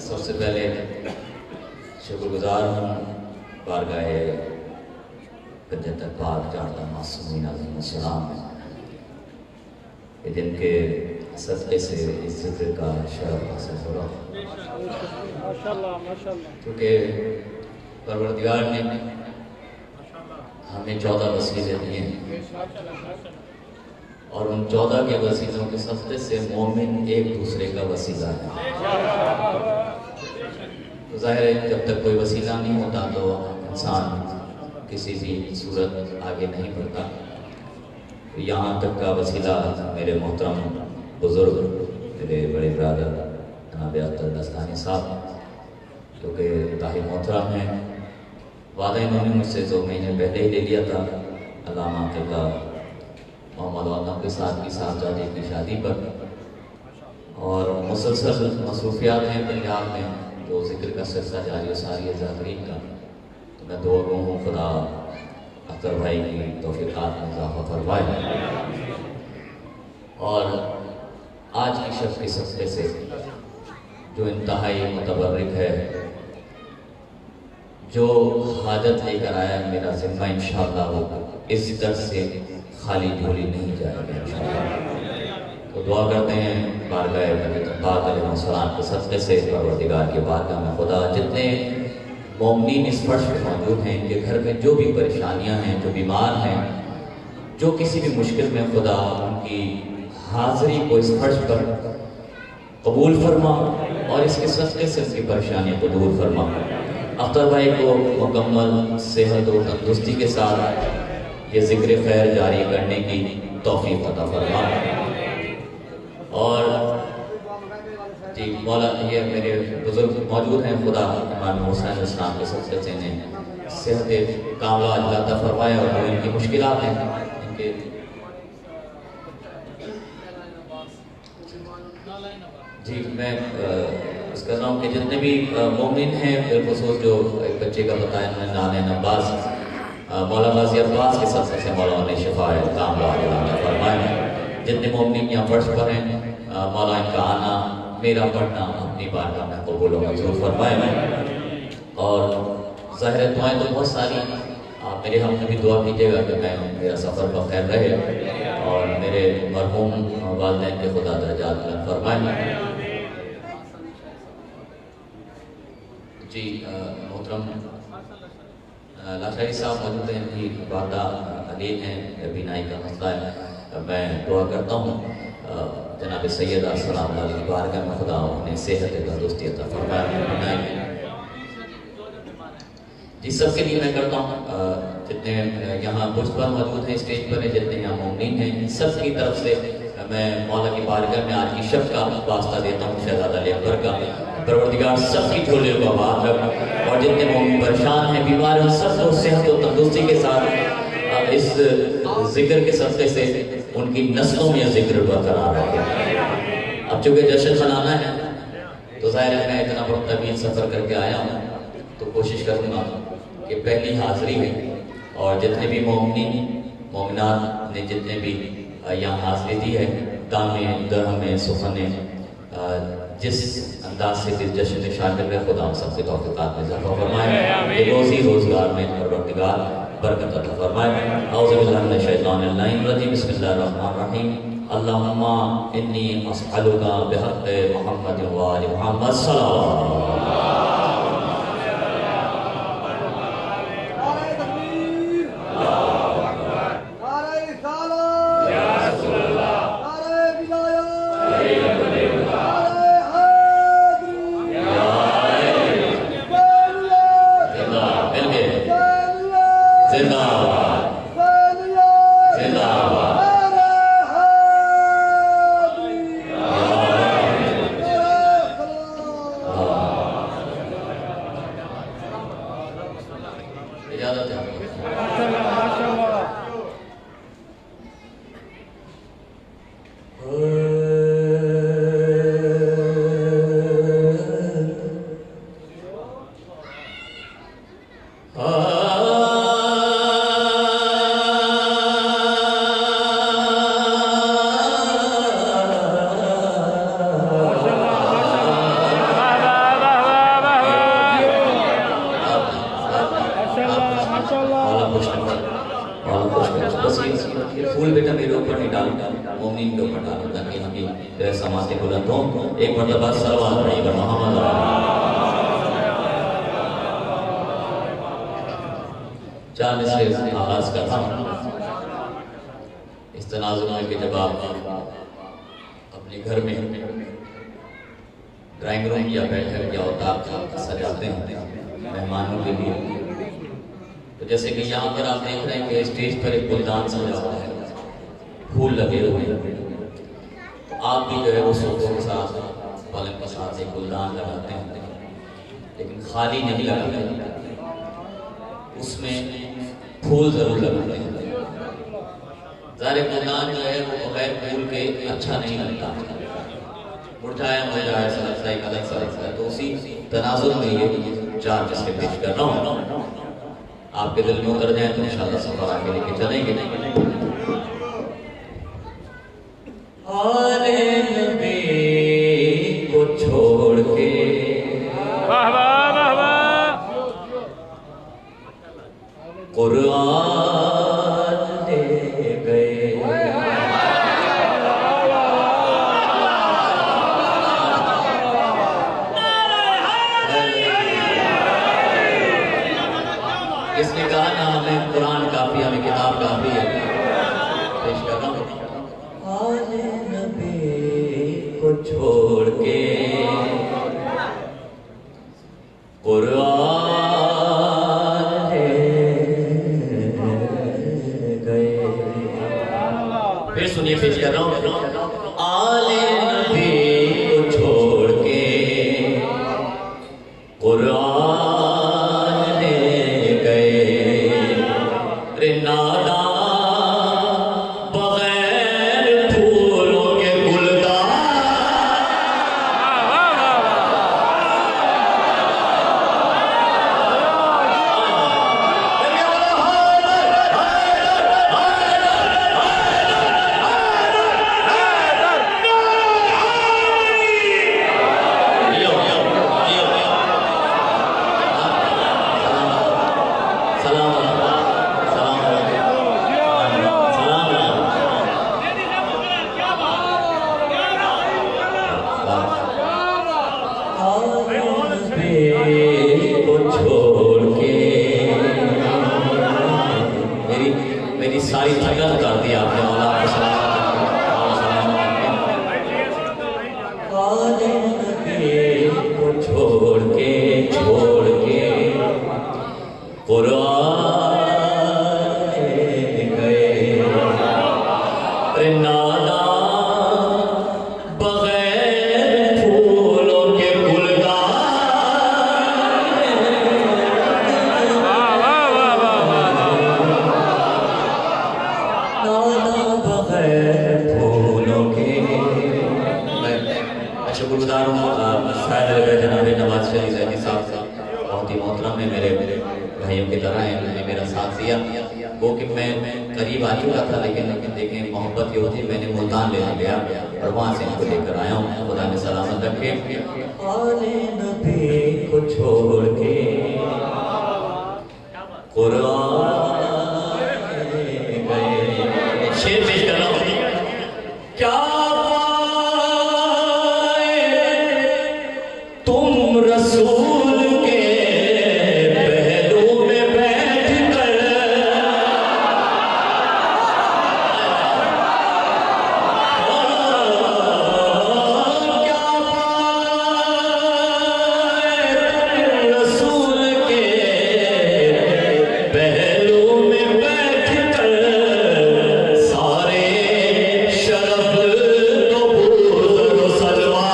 सबसे पहले शुक्रगुजार हूँ बारगाहे पंजतर पाक जानता मासूमीन अलैहिस्सलाम कि जिनके सदक़े से इस ज़िक्र का शरफ़ हासिल हो रहा है, क्योंकि परवरदिगार ने हमें 14 वसीले दिए हैं और उन 14 के वसीलों के सदक़े से मोमिन एक दूसरे का वसीला है। तो ज़ाहिर है जब तक कोई वसीला नहीं होता तो इंसान किसी भी सूरत आगे नहीं बढ़ता। तो यहाँ तक का वसीला मेरे मोहतरम बुज़ुर्ग, मेरे बड़े ब्रदर जनाब अख्तर दस्तानी साहब, जो कि ताहि मोहतरम हैं। वादा इन्होंने मुझसे 2 महीने पहले ही ले लिया था अल्लामा किबला मोहम्मद वाला के साथ की साहबजादे की शादी पर, और मुसलसल मसरूफियात हैं पंजाब में जो जिक्र का सिलसिला जारी सारी ज़ाकरीन का। तो मैं दुआ गो हूँ खुदा अख्तर भाई की तौफ़ीक़ात में इज़ाफ़ा फरमाए और आज की शब के सदक़े से जो इंतहाई मुतबर्रिक है, जो हाजत लेकर आया मेरा ज़िम्मा इंशाअल्लाह वो इस दर्द से खाली झोली नहीं जाएगा इंशाअल्लाह। तो दुआ करते हैं बारगाह पाक अलैहिस्सलाम के सदक़े से परवरदिगार के बारगाह में खुदा जितने मोमिनीन इस फर्श पे मौजूद हैं, इनके घर में जो भी परेशानियां हैं, जो बीमार हैं, जो किसी भी मुश्किल में, खुदा उनकी हाज़िरी को इस फर्श पर कबूल फरमा और इसके सदक़े से उसकी परेशानियों को दूर फरमा। अख्तर भाई को मुकम्मल सेहत और तंदुरुस्ती के साथ ये ज़िक्र खैर जारी करने की तौफ़ीक़ अता फरमा। और जी मौला ये मेरे बुज़ुर्ग मौजूद हैं, खुदा इमाम हुसैन इस्लाम के सदक़े से इन्हें सेहत कामिला अता फरमाए और जो इनकी मुश्किलात हैं इनके जी मैं इस कर रहा हूँ कि जितने भी मोमिन हैं, बिलखुसूस जो एक बच्चे का बताया उन्होंने नालैन अब्बास, मौला गाज़ी अब्बास के सदक़े से मौला ने शिफ़ाए कामिला अता फरमाए। जितने मोमिन यहाँ फर्श पर हैं, मौला इनका आना मेरा पढ़ना अपनी बारगाह में कबूल व मंजूर फरमाए। और ज़ाहिर दुआएं तो बहुत सारी, आप मेरे हम भी दुआ कीजिएगा कि मैं मेरा सफ़र बखैर रहे और मेरे मरहूम वालिदैन के खुदा दर्जात बुलंद फरमाए। जी मोहतरम लाशारी साहब मौजूद हैं, इनकी वादा अलील हैं, बीनाई का मसला है। मैं दुआ करता हूँ जनाब सैयदा सलाम अलैहि बारगाह में खुदा उन्हें सेहत तंदुरुस्ती अता फरमाए। जी सबके लिए मैं करता हूँ, जितने यहाँ पुष्प पर मौजूद हैं, स्टेज पर हैं, जितने यहाँ मोमिन हैं, सब की तरफ से मैं मौला की बारगाह में आज की शब का वास्ता देता हूँ शहज़ादा अली अकबर का। परवरदिगार सबकी झोली को आबाद रख और जितने मोमिन परेशान हैं, बीमार हैं, सबको सेहत और तंदुरुस्ती के साथ इस जिक्र के सदक़े से उनकी नस्लों में जिक्र बरकरार रखे। अब चूँकि जश्न मनाना है तो ज़ाहिर है मैं इतना बहुत तवील सफ़र करके आया हूँ, तो कोशिश करूँगा कि पहली हाज़िरी में और जितने भी मोमिनात ने जितने भी यहाँ हाज़िरी दी है, दामे दरहमे सुखने जिस अंदाज से दिल जश्न में शामिल है, खुदा सबसे तौफ़ीक़ात में इज़ाफ़ा फरमाए, रोज़ी रोज़गार में परवरदिगार बरकत अता फरमाए। औज़ु बिल्लाहि मिनश शैतानिर रजीम, बिस्मिल्लाहिर रहमानिर रहीम। अल्लाहुम्मा इन्नी अस्अलुका बिहक़्क़ि मुहम्मद व आलि मुहम्मद सल्लल्लाहु मोमिन के ऊपर डालो ताकि इनकी समाते बुलंद हो। एक मरतबा सलवात पढ़िएगा मोहम्मद। चांद से आगाज करता हूँ इस तनाजुर में कि जब आप अपने घर में ड्राइंग रूम या बैठक या उतार सजाते हैं मेहमानों के लिए, तो जैसे कि यहाँ पर आप देख रहे हैं कि स्टेज पर एक गुलदान सजा हुआ है, फूल लगे हुए हैं, तो आप भी जो है वो सोफों के साथ पलंग के साथ एक गुलदान लगाते हैं, लेकिन खाली नहीं लगाते, उसमें फूल जरूर लगाते हैं। ज़ाहिर गुलदान जो है वो बगैर फूल के अच्छा नहीं लगता, मुरझाया मुरझाया सा लगता है, एक अलग सा लगता है। तो उसी तनाजुर में ये चार किस्से पेश कर रहा हूँ, आपके दिल में उतर जाए तो इंशाअल्लाह सफर आगे लेके चलेंगे। आले नबी को छोड़ के वाह वाह वाह वाह कुरान ले गए। इसने कहा ना हमें कुरान काफी, हमें किताब काफी है। पेश कर रहा हूँ। आले नबी को छोड़ के कुरान ले गए। फिर सुनिए, पेश कर रहा हूँ। आले नबी को छोड़ के कुरान नादा बगैर फूलों के गुलदान। मेरी सारी थकान कर दी आपने। को छोड़ के कुरान गए। नादा बगैर फूलों के गुलदान। शुक्रगुजार हूँ जनाब नवाज शरीफ जैदी साहब, बहुत ही मोहतरम है, मेरे भाइयों की तरह हैं, उन्होंने मेरा साथ दिया। वो कि मैं करीब आ चुका था, लेकिन देखें मोहब्बत ये होती, मैंने मुल्तान लेने गया और वहाँ से इनको लेकर आया हूँ। खुदा ने सलामत रखे। आले नबी को छोड़ के कुरान गए। शेर पेश कर रहा हूँ। क्या तुम रसूल के पहलू में बैठ कर, क्या तुम रसूल के पहलू में बैठ कर सारे शरफ तो भूल सलवा।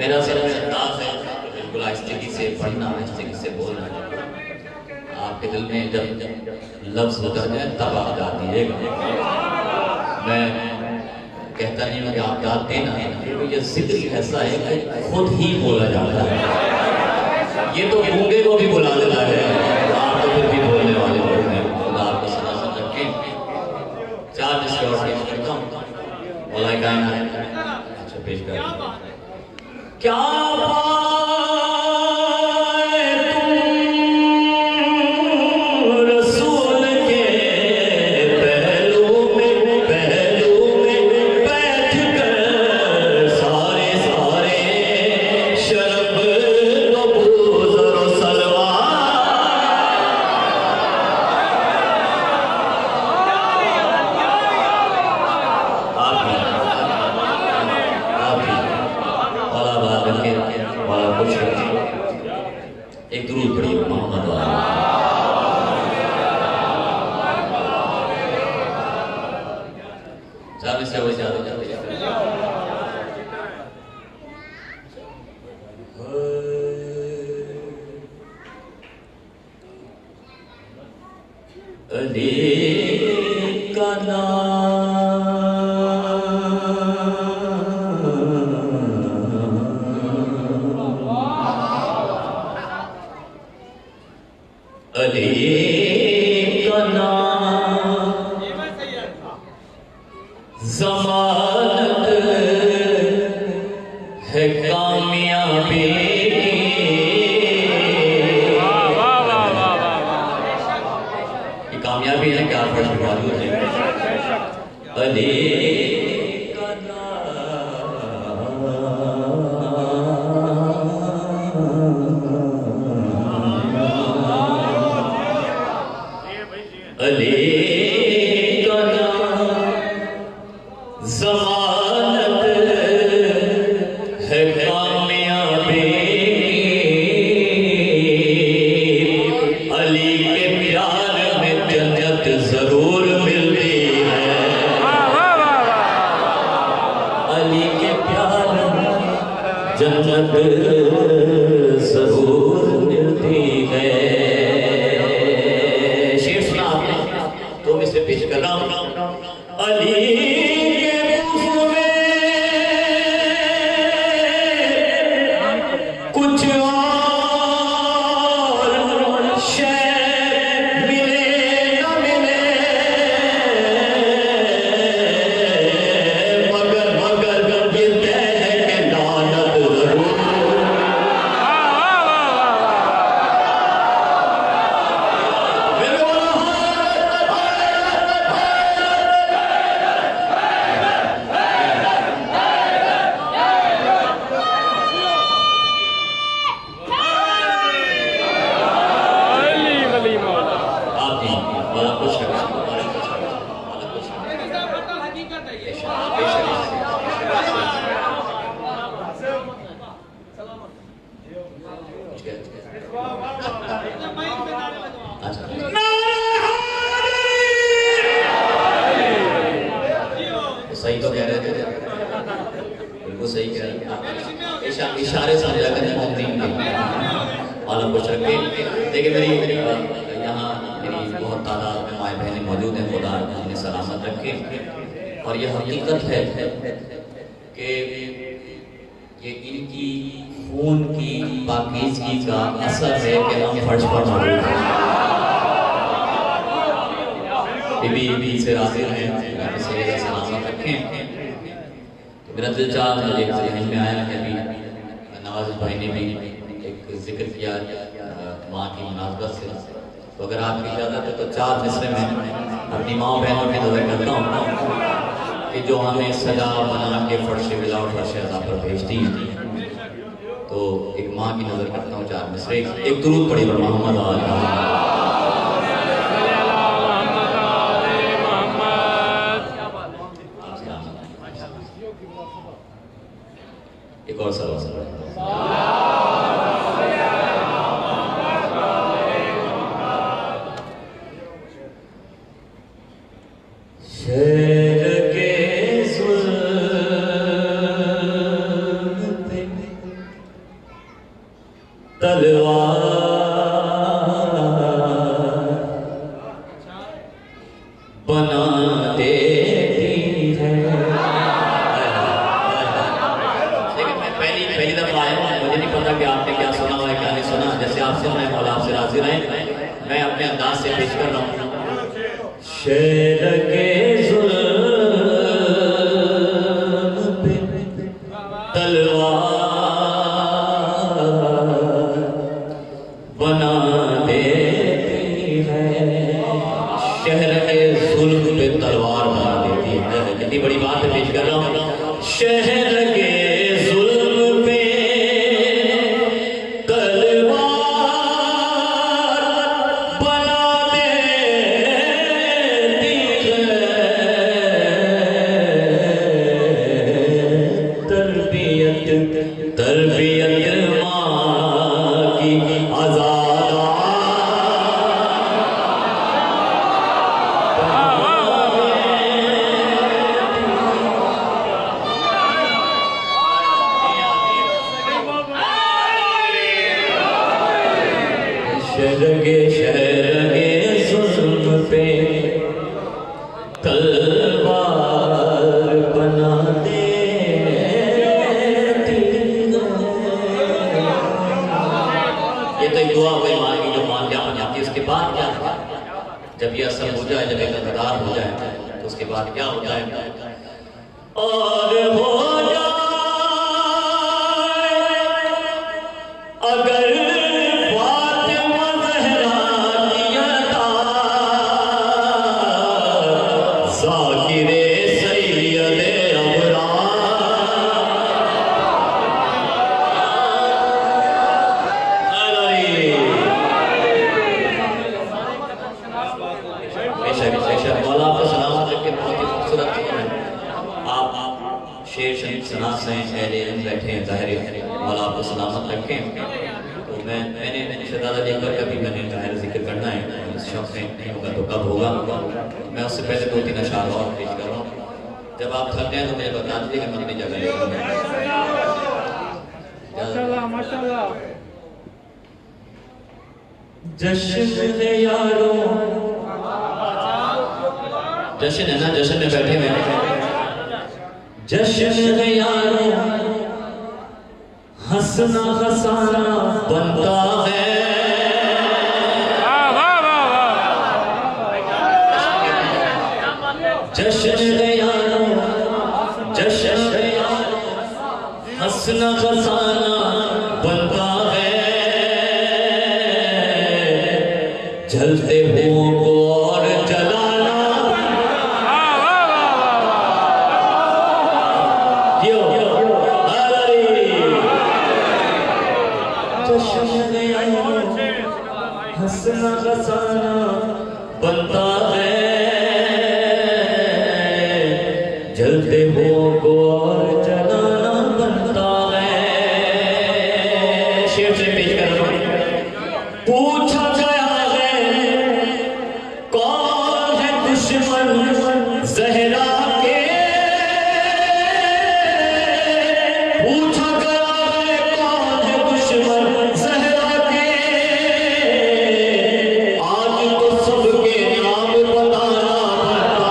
मेरा सिर्फ अंदाज है बिल्कुल आहिस्ते से पढ़ना, आहिस्ते से बोलना। आपके दिल में जब लफ्ज उतर जाए तब आप गा दीजिएगा। मैं कहता नहीं हूँ कि आप गाते ना, क्योंकि ये जिक्र ऐसा है कि खुद ही बोला जाता है। ये तो गूंगे को भी बुला देता है, आप तो फिर भी बोलने वाले लोग हैं। खुदा आपको सदा सदा रखें। 4 मिसरे और पेश करता हूँ। मौला कायनात अच्छा पेश कर क्या एक दुरूद पढ़िए मोहम्मद वाला। चार से हो जाते अली का अली का नाम ज़मानत है कामयाबी। ये कामयाबी है क्या फर्ज मौजूद है। अली का अली का नाम ज़मानत है कामयाबी। अली के प्यार में जन्नत जरूर मिलती है। अली के प्यार में जन्नत जरूर मिलती है। तो मैं इसे पेश कर रहा हूँ। अली के मुँह में कुछ और शय मिले न मिले, मगर मगर ये तय है कि लानत जरूर। सही तो कह रहे थे, बिल्कुल सही कह रहे थे। इशारे समझा करें मोहम्मदीन के आलम कुछ रखे। देखिए मेरी यहाँ मेरी बहुत तादाद में माए बहनें मौजूद हैं, खुदा उन्हें सलामत रखे। और ये हकीकत है कि ये इनकी खून की पाकीज़गी का असर है कि हम फर्श पर मौजूद हैं। बीबी से राज़ी हैं, से सलामत रखें। तो मेरा दिल चाह मुझे जहन में आया है, अभी नवाज़ भाई ने भी एक जिक्र किया माँ की मुनासबत से। तो अगर आपकी इजाज़त है तो 4 मिसरे में अपनी माँ बहनों की नज़र करता हूँ कि जो हमें सजा बना के फर्श विला और फर्श अज़ा पर भेजती हैं। तो एक माँ की नज़र करता हूँ 4 मिसरे। एक दुरूद पढ़ी पर मोहम्मद एक और सवाल शहर के जुल्म पे तलवार बना देती पेश कर रहा हूँ। शहर के जुल्म पे तलवार बना देती है, शहर के जुल्म पे तलवार बना देती है। कितनी बड़ी बात पेश कर रहा हूँ। शहर के जब यह सब हो जाए, जब इकरार हो जाए, तो उसके बाद क्या होता है? और हो जाए अगर फातिमा ज़हरा की अता, ज़ाकिरे सैयद बैठे हैं, ज़ाहिर मौला आपको सलामत रखें। तो मैंने शहज़ादा लेकर कभी मैंने ज़ाहिर जिक्र करना है, इस शख्स में नहीं होगा तो कब होगा। मैं उससे पहले 2-3 अशार और पेश कर रहा हूँ। जब आप थक जाएँ तो मुझे बता दीजिए कि मैं अपनी जगह माशाल्लाह माशाल्लाह। जश्न है यारों, जश्न है ना, जश्न में बैठे हुए हैं। जश्न है यारों, हंसना हंसाना बनता है। जश्न है यारों, जश्न है यारों, हंसना हंसाना बनता है। जलते हुओं को और जलाना, हंसना हंसाना बनता है। जलते हुओं को और जलाना बनता है। शेर से पेश कर रहा हूं। पूछा गया है कौन है दुश्मन ज़हरा के, पूछा गया है कौन है दुश्मन ज़हरा के, आज तो सबके नाम बताना पड़ता।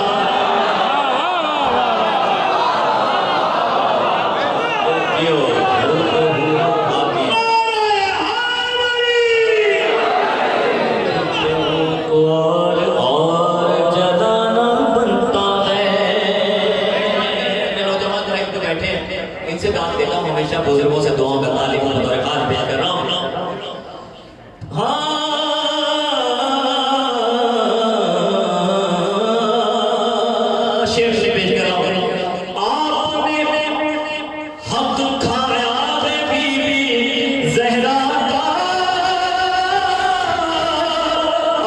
इनसे बात देता हूँ, हमेशा बुजुर्गों से दुआओं का तालिब पेश कर रहा हूँ। हाँ शेर से पेश कर रहा हूँ। आपने हक खाया है बीबी ज़हरा का,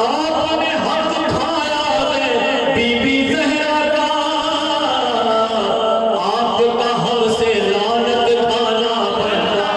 आपने हक खाया है बीबी ज़हरा का, आपका हमसे लानत खाना पड़ता।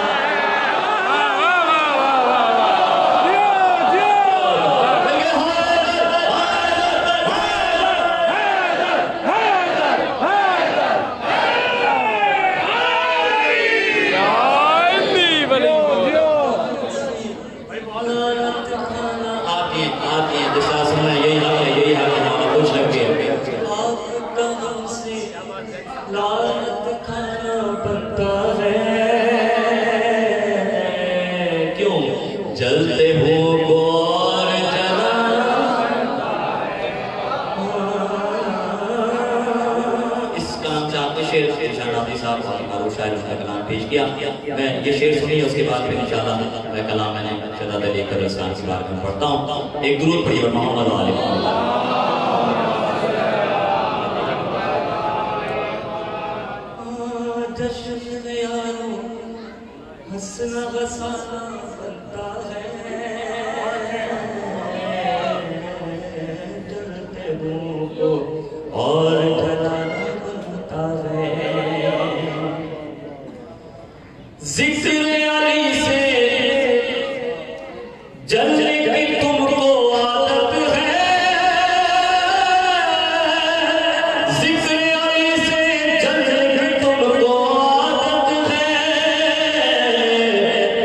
जलते हो और जलाना शेर निशान हाफिज साहब बहुत मारूफ शायर उन्होंने कलाम पेश किया। मैं ये शेर सुनिए, उसके बाद फिर इंशाल्लाह मैं कलाम मैंने शहजाद अली अकबर इस्लाम की बात में पढ़ता हूँ। एक दुरूद पढ़िए मोहम्मद वाले हंसना बसाना बनता है, डरते को और डराना बनता है। जिक्र अली से जलने की तुमको आदत है, जिक्र अली से जलने की तुमको आदत है,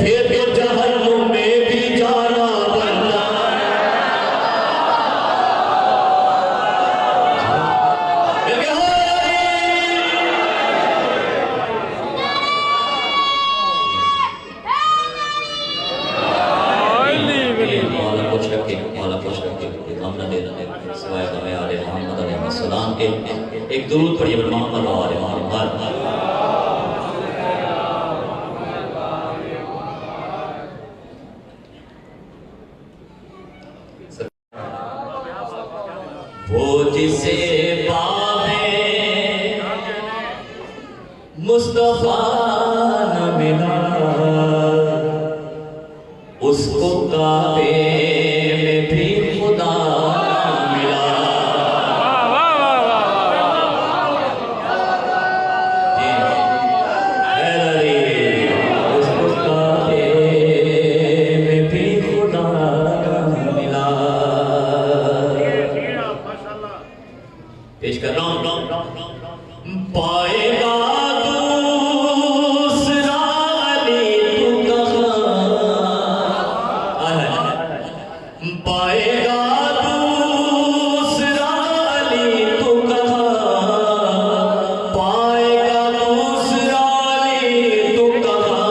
फिर जहन्नुम में भी जाना बनता है। एक दुरूद पढ़िए मोहम्मद वाले मोहम्मद। वो जिसे पावे मुस्तफा न मिला, उसको काबे में भी खुदा न मिला। उसको काबे में भी खुदा न मिला। पेश कर रहा हूँ। पाएगा दूसरा अली तू कहाँ, पाएगा दूसरा अली तू कहाँ, पाएगा दूसरा अली तू कहाँ,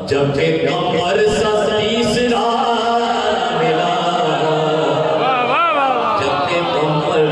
जब के कमर सा तीसरा मिला, जब के कमर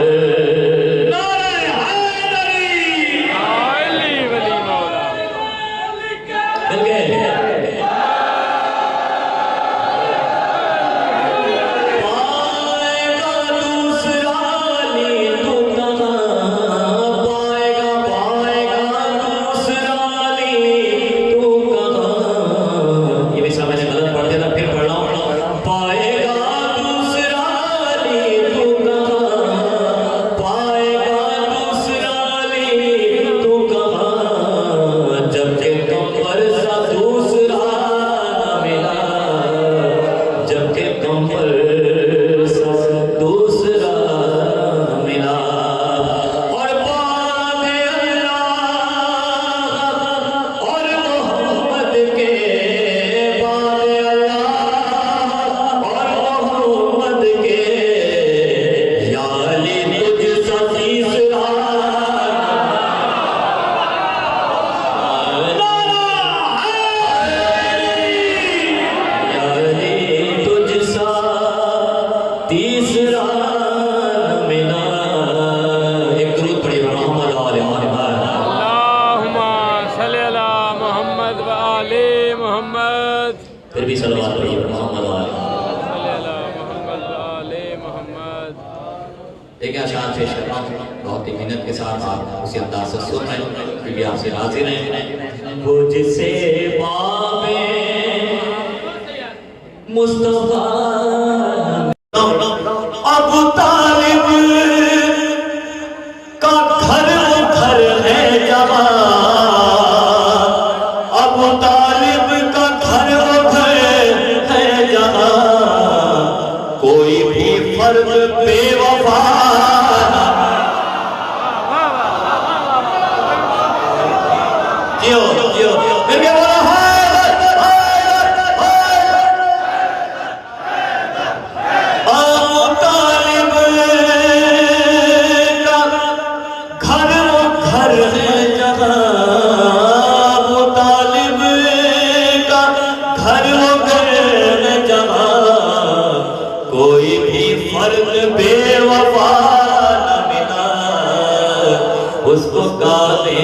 तीसरा मिला। एक दुरूद पढ़िए मोहम्मद वाले मोहम्मद। अल्लाहुम्मा सल्ली अला मोहम्मद व आले मोहम्मद। फिर भी सलवात पढ़िए मोहम्मद वाले। सल्ली अला मोहम्मद व आले मोहम्मद। देखिए आशान पेश कर रहा हूँ, बहुत ही मेहनत के साथ आप उसी अंदाज से सुन रहे हैं, क्योंकि आपसे हाजिर हैं। वो जिसे बाबे मुस्तफा अबू तालिब का घर है जवां, अबू तालिब का घर है जवां, कोई भी फर्द बेवफा जियो जियो फिर क्या बोला है। कोई भी फर्द बेवफा न मिला, उसको काबे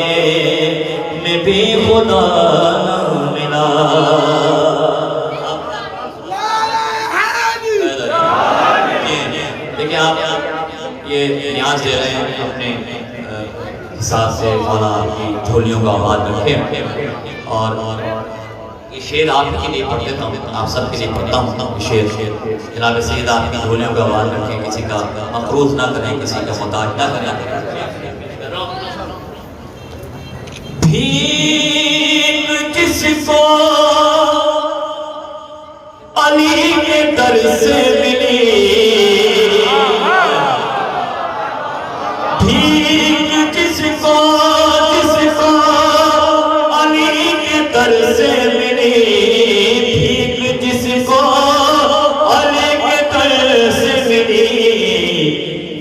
में भी खुदा न मिला। देखिए आप ये न्याज दे रहे हैं अपने हिसाब से, मौला आपकी झोलियों का आवाज रखे। और ये शेर आपके लिए पढ़ देता हूँ, आप सबके लिए पढ़ता हूँ। शेर जनाब सैयद आपकी झोलियों का आवाज रखें, किसी का मकरूज ना करें, किसी का मुताज ना करें। भीख जिसको अली के दर से मिली, भीख जिसको अली के दर से मिली, भीख जिसको अली के दर से मिली,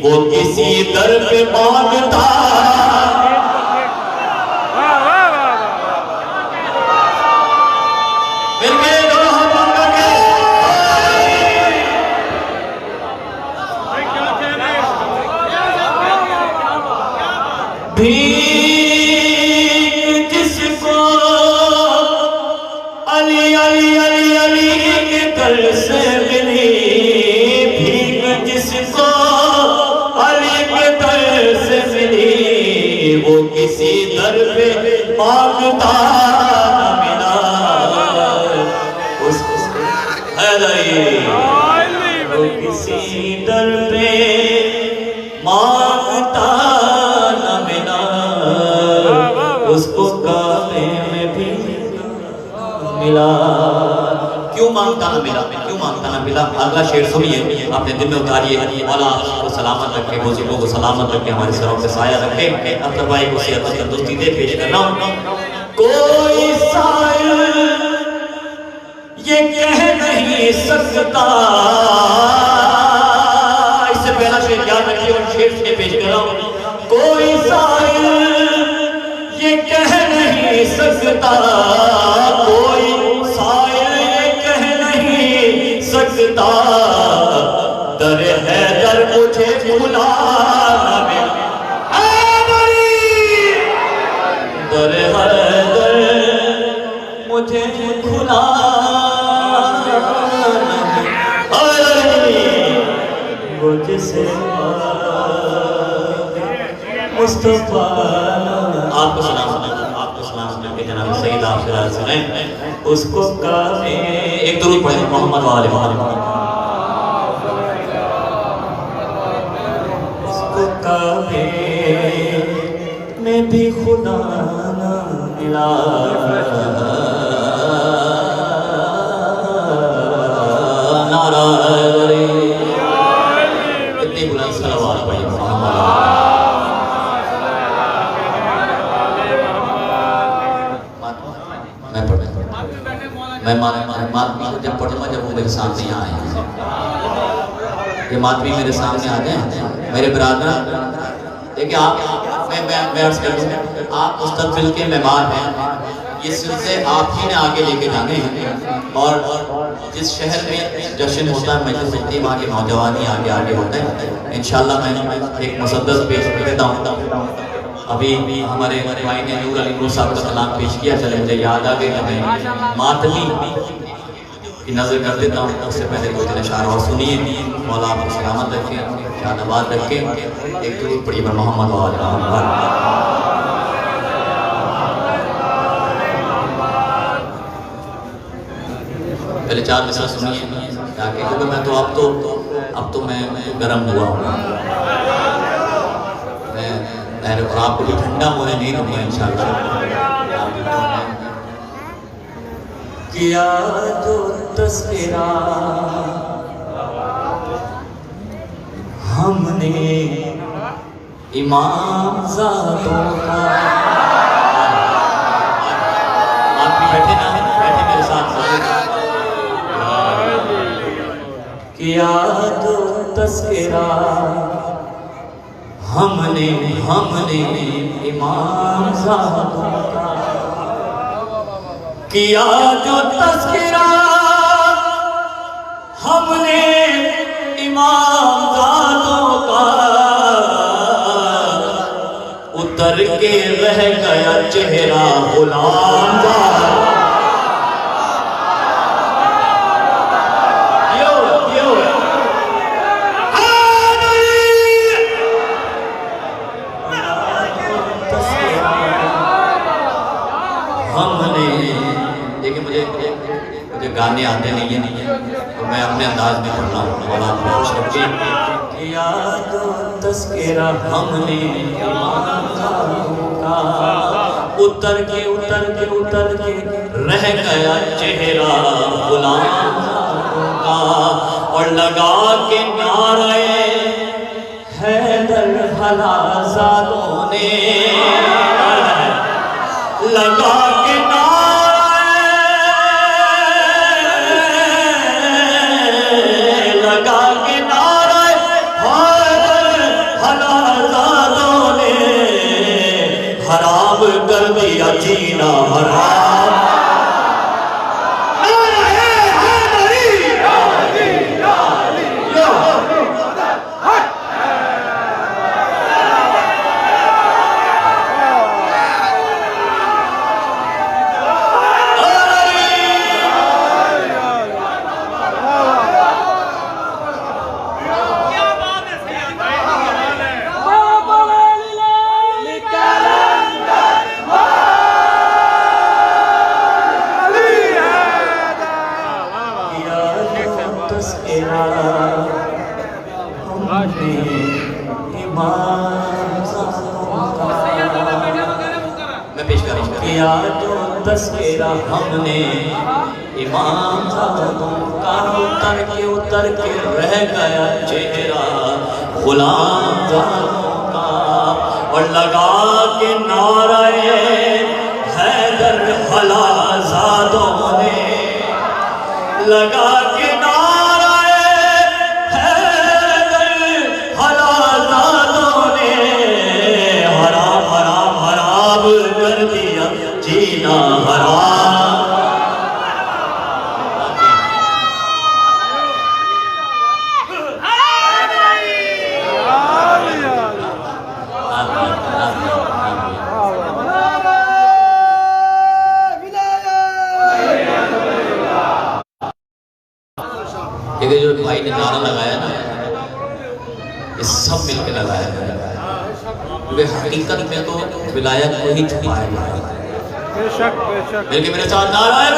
वो किसी दर पे मांगता जिसको अली अली अली अली के दर से मिली, भीख जिसको अली के दर से मिली, वो किसी दर पे मांगता न मिला। उसको वो किसी दर पे मांगता उसको काबे में भी मिला। क्यों मांगता ना मिला, क्यों मांगता ना मिला? अगला शेर सुनिए, अपने दिल में उतारिए। मौला आपको सलामत रखे, बुजुर्गों को सलामत रखे, हमारे सरों पे साया रखे, अपने भाई को सेहत तंदुरुस्ती दे। पेश कर रहा हूं। कोई साइल ये कह नहीं सकता, इससे पहला शेर याद रखिए और शेर से पेश कर रहा हूं। कोई साइल ये कह नहीं सकता, कोई साइल ये कह नहीं सकता, दर है दर मुझे खुला न मिला। दर है दर मुझे खुला वो जिसे मुस्तफा। आपको सलाम के जनाब सईद आप सुने, उसको काबे, एक दुरूद पढ़े मोहम्मद वाले उसको काबे में भी खुदा न मिला। नारा कितनी बुलंद सलावत पढ़ी मोहम्मद। मैं मातमी को जब पढ़ूंगा जब वो मेरे सामने यहाँ आए, ये मातमी मेरे सामने आ जाए। मेरे बरादर देखिए, आप मैं अर्ज कर दूँ, आप मुस्तकबिल के मेहमान हैं। ये सिलसिले आप ही ने आगे लेके जाने हैं। और जिस शहर में जश्न होता है, मजलिस होती है, वहाँ के नौजवान ही आगे आगे होते हैं। इंशाल्लाह मैं एक मुसद्दस पेश करता हूँ। अभी हमारे भाई ने नूर अली साहब का कलाम पेश किया, चले मुझे याद आ गई, मैं मातमी की नजर कर देता हूँ। उससे पहले कुछ अशार और सुनिए। मौला आपको सलामत रखे, शानवाज रखे। एक दुरूद पढ़िए पर मोहम्मद वाले। पहले 4 मिसरा सुनिए ताकि, क्योंकि मैं तो अब तो मैं गर्म हुआ हूँ, और आपको भी ठंडा होने नहीं दूंगा इंशाल्लाह। किया जो तस्वीरा हमने इमाम ज़ातों का, आप भी बैठे ना, बैठे मेरे साथ। किया जो तस्वीरा हमने इमाम ज़ातों का, किया जो तज़किरा हमने इमाम ज़ातों का, उतर के रह गया चेहरा गुलाम का। हमने देखिए, मुझे गाने आते नहीं है तो मैं अपने अंदाज में पढ़ रहा हूँ। और आप याद तस्करा हमने उतर के रह गया चेहरा गुलाम का, और लगा के नारे हैदर हलाजादों ने, लगा के नारे हैदर हलाजादों ने हराम कर दिया जीना हराम। मैं पेश कर रहा हूँ। किया जो तस्करा हमने इमाम साहबों का, उतर के रह गया चेहरा गुलाम साहबों का, और लगा के नारे हैदर हलाजादों ने, लगा के जीना हराम। ये जो भाई ने नारा लगाया ना, ये सब मिलकर लगाया है, क्योंकि हकीकत में तो विलायत को ही छुपाया है। मिलके मेरे साथ नारा है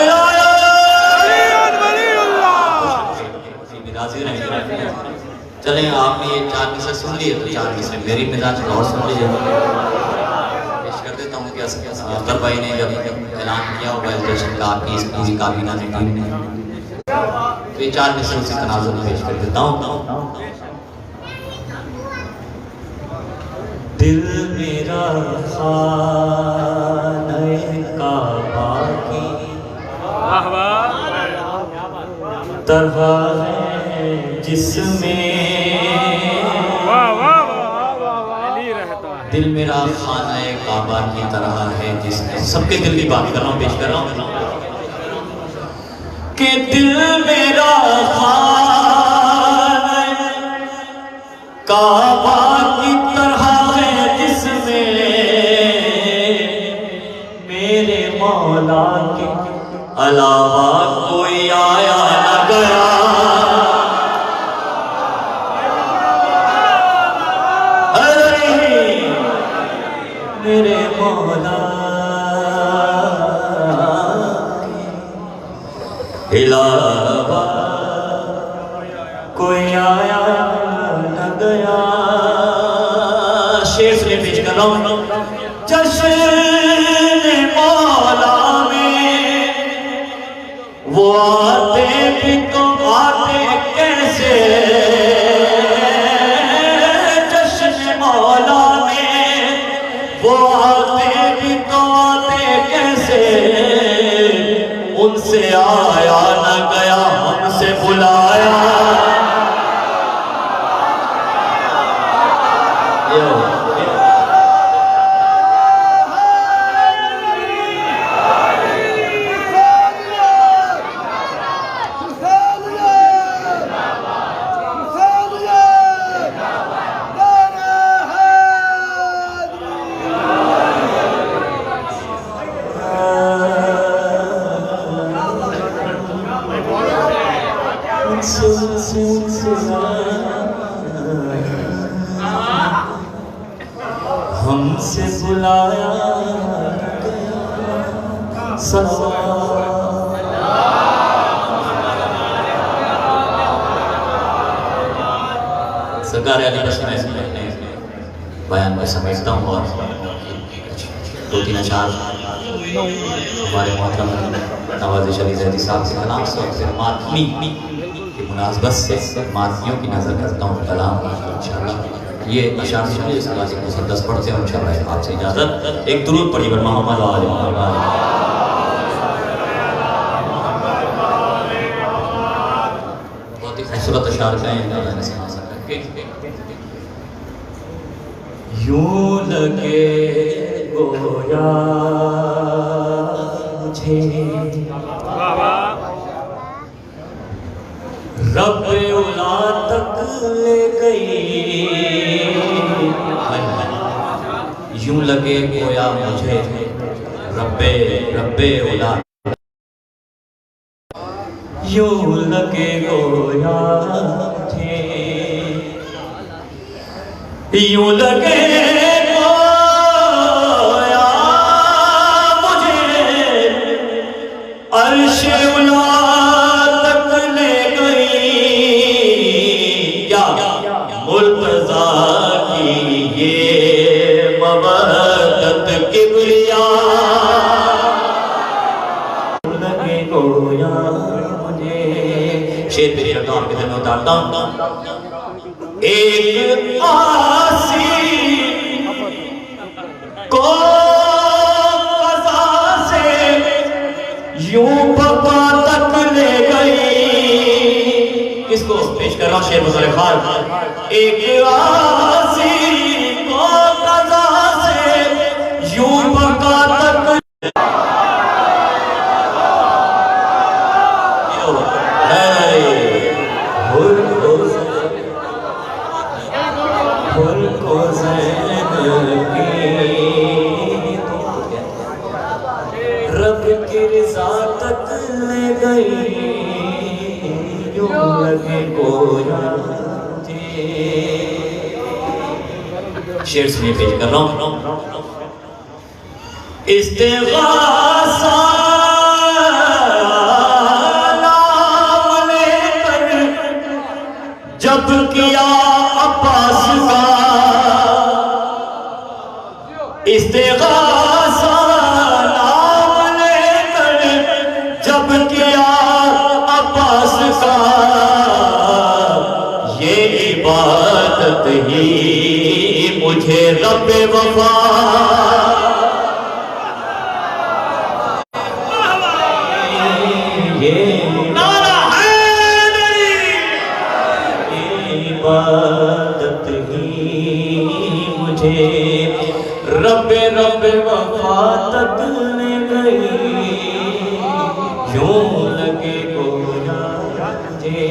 चलें। आपने ये 4 मिसरे सुन लिए तो 4 मिसरे मेरी मिजाज और सुन लीजिए। पेश कर देता हूँ कि अख्तर भाई ने जब ऐलान किया होगा इस जश्न का, आपकी इस पूरी काबीना ने टीम ने, तो ये 4 मिसरे उसी तनाजुर में पेश कर देता हूँ। दिल मेरा खाने का बाकी तरह है जिसमें, दिल मेरा खाने काबा की तरह है जिसमें, सबके दिल की बात कर रहा हूँ, पेश कर रहा हूँ कि दिल मेरा खाने काबा की तरह है जिसमें मेरे मौला के अलावा कोई आया न गया। मेरे मौला के अलावा कोई आया न गया। शेर से पेश कर रहा हूँ। जश्न मौला में वो आते भी तो आते कैसे, जश्न मौला में वो आते भी तो आते कैसे, उनसे आया न गया हमसे बुलाया। बुलाया सरकार अली बस मैं अपने बयान को समेटता हूँ और 2-3 अशार हमारे मोहतरम नवाज़ शरीफ ज़ैदी साहब के कलाम से और फिर मातमी की मुनासबत से मातमियों की नज़र करता हूँ कलाम इंशाअल्लाह। ये अशार सुनिए, इसके बाद एक मुसद्दस पढ़ते हैं इंशाअल्लाह। आपसे इजाज़त, एक दुरूद पढ़िए बर मोहम्मद व आले मोहम्मद। बहुत ही खूबसूरत अशार हैं, यूं लगे गोया मुझे रब उला तक ले गई, यूं लगे गोया मुझे रब्बे उला, यूं लगे गोया मुझे, यूं लगे गोया मुझे अर्शे उला तक ले गई, क्या मुर्तज़ा की ये मवद्दत किबरिया, लगे गोया मुझे। शेर पे करता हूँ, कितने में उतारता हूँ। एक आसी को क़ज़ा से यूं बका तक ले गई, किसको पेश कर रहा हूं शेर बज़ार खान। एक आसी को क़ज़ा से यूं बका तक रब की रिज़ा तक ले गई, यूं लगे गोया मुझे। शेर सुनिए, पेश कर रहा हूं। इस्तिग़ासा नाम लेकर जब किया अब्बास का, इस्तिग़ासा नाम लेकर जब किया अब्बास का, ये इबादत ही मुझे रब्बे वफा, ये नारा हैदरी, ये इबादत ही मुझे रब्बे वफा तक ले गई, यूं लगे गोया मुझे।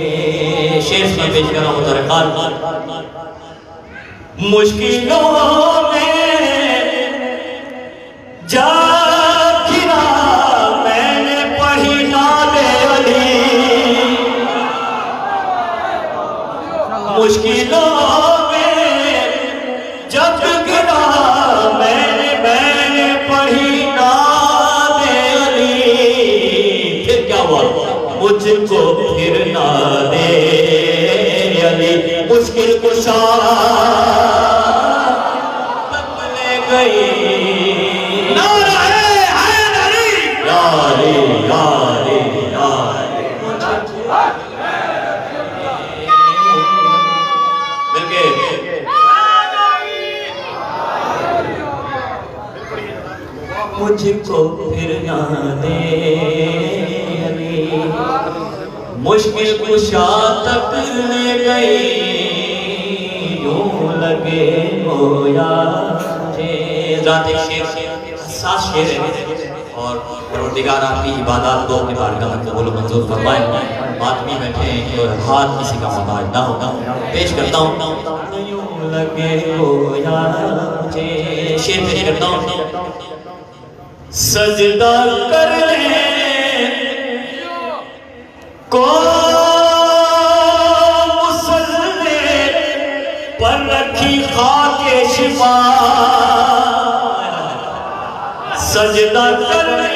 शेर में पेश कर रहा हूं तरकाल। मुश्किलों में जा गिरा मैंने पढ़ी नाबे अली, मुश्किलों जब गिरा मैंने पढ़ी नाबे अली, फिर क्या हुआ, मुझको फिर ना दे अली, मुश्किल कुशा ले गई, नारा हैदरी यारी यारी यारी, मिलके मुझको फिर ना दे अली, मुश्किल कुशा तक ले गई, यूं लगे गोया मुझे। ज़ात-ए शेर हसास शेर है और परवरदिगार आपकी इबादत को अपनी बारगाह में कबूल मंजूर फरमाए। मातमी बैठे हैं और हाथ किसी का मोहताज ना हो। पेश करता हूँ, यूं लगे गोया मुझे। शेर पेश करता हूँ। सजदा कर ले को मुसल्ले पर रखी खाके शिफा, सजदा करने